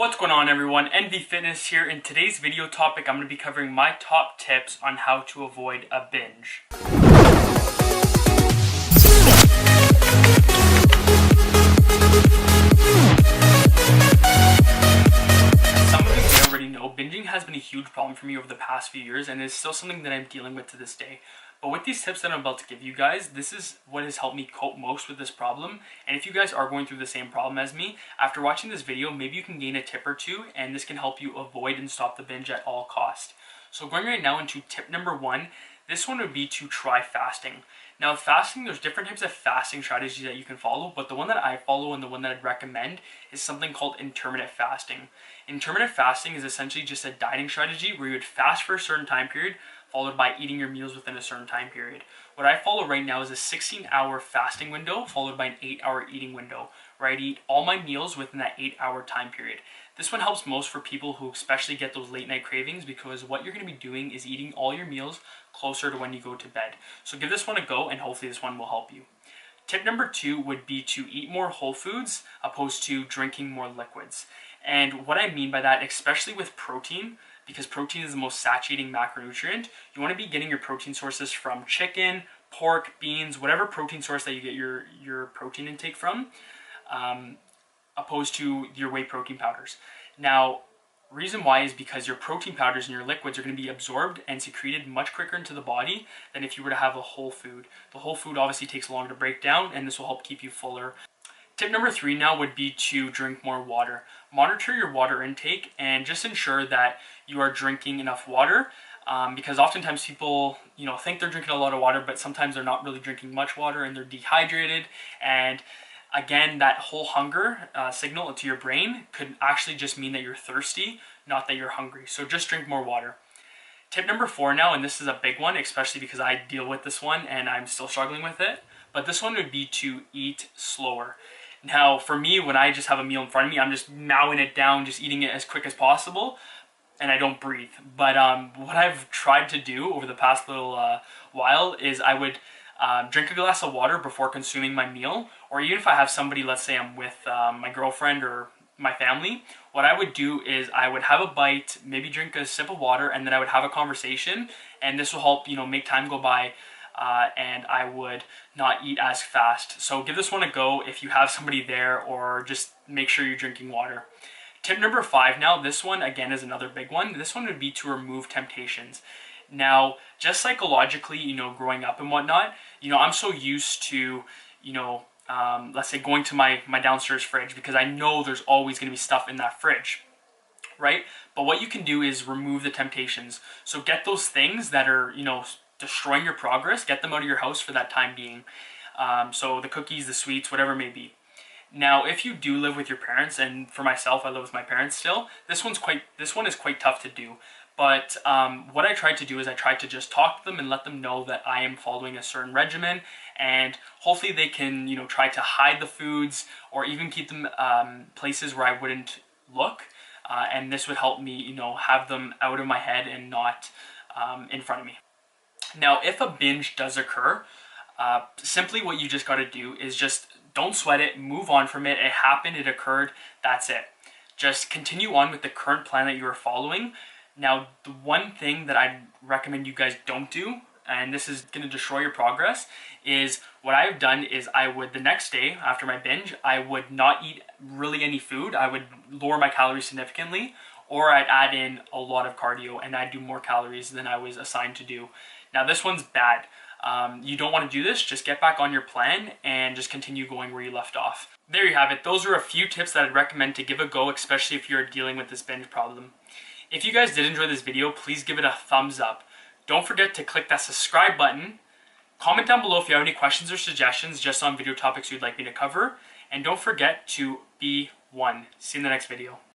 What's going on, everyone? NV Fitness here. In today's video topic, I'm going to be covering my top tips on how to avoid a binge. Some of you may already know, binging has been a huge problem for me over the past few years and is still something that I'm dealing with to this day. But with these tips that I'm about to give you guys, this is what has helped me cope most with this problem. And if you guys are going through the same problem as me, after watching this video, maybe you can gain a tip or two, and this can help you avoid and stop the binge at all costs. So going right now into tip number 1, this one would be to try fasting. Now fasting, there's different types of fasting strategies that you can follow, but the one that I follow and the one that I'd recommend is something called intermittent fasting. Intermittent fasting is essentially just a dieting strategy where you would fast for a certain time period, followed by eating your meals within a certain time period. What I follow right now is a 16-hour fasting window followed by an 8-hour eating window, where I eat all my meals within that 8-hour time period. This one helps most for people who especially get those late night cravings, because what you're going to be doing is eating all your meals closer to when you go to bed. So give this one a go, and hopefully this one will help you. Tip number 2 would be to eat more whole foods opposed to drinking more liquids. And what I mean by that, especially with protein, because protein is the most satiating macronutrient, you want to be getting your protein sources from chicken, pork, beans, whatever protein source that you get your protein intake from, opposed to your whey protein powders. Now, reason why is because your protein powders and your liquids are going to be absorbed and secreted much quicker into the body than if you were to have a whole food. The whole food obviously takes longer to break down, and this will help keep you fuller. Tip number 3 now would be to drink more water. Monitor your water intake and just ensure that you are drinking enough water, because oftentimes people think they're drinking a lot of water, but sometimes they're not really drinking much water and they're dehydrated. And again, that whole hunger signal to your brain could actually just mean that you're thirsty, not that you're hungry. So just drink more water. Tip number 4 now, and this is a big one, especially because I deal with this one and I'm still struggling with it, but this one would be to eat slower. Now, for me, when I just have a meal in front of me, I'm just mowing it down, just eating it as quick as possible, and I don't breathe. But what I've tried to do over the past little while is I would drink a glass of water before consuming my meal, or even if I have somebody, let's say I'm with my girlfriend or my family, what I would do is I would have a bite, maybe drink a sip of water, and then I would have a conversation, and this will help, make time go by. And I would not eat as fast. So give this one a go if you have somebody there, or just make sure you're drinking water. Tip number 5 now, this one again is another big one. This one would be to remove temptations. Now, just psychologically, growing up and whatnot, I'm so used to, let's say going to my downstairs fridge, because I know there's always going to be stuff in that fridge, right? But what you can do is remove the temptations. So get those things that are, destroying your progress, get them out of your house for that time being. So the cookies, the sweets, whatever it may be. Now, if you do live with your parents, and for myself, I live with my parents still, this one is quite tough to do. But what I tried to do is I tried to just talk to them and let them know that I am following a certain regimen, and hopefully they can, try to hide the foods or even keep them places where I wouldn't look. And this would help me, have them out of my head and not in front of me. Now, if a binge does occur, simply what you just got to do is just don't sweat it, move on from it. It happened, it occurred, that's it. Just continue on with the current plan that you are following. Now, the one thing that I recommend you guys don't do, and this is going to destroy your progress, is what I've done is I would, the next day after my binge, I would not eat really any food. I would lower my calories significantly, or I'd add in a lot of cardio and I'd do more calories than I was assigned to do. Now, this one's bad. You don't want to do this. Just get back on your plan and just continue going where you left off. There you have it. Those are a few tips that I'd recommend to give a go, especially if you're dealing with this binge problem. If you guys did enjoy this video, please give it a thumbs up. Don't forget to click that subscribe button. Comment down below if you have any questions or suggestions just on video topics you'd like me to cover. And don't forget to be one. See you in the next video.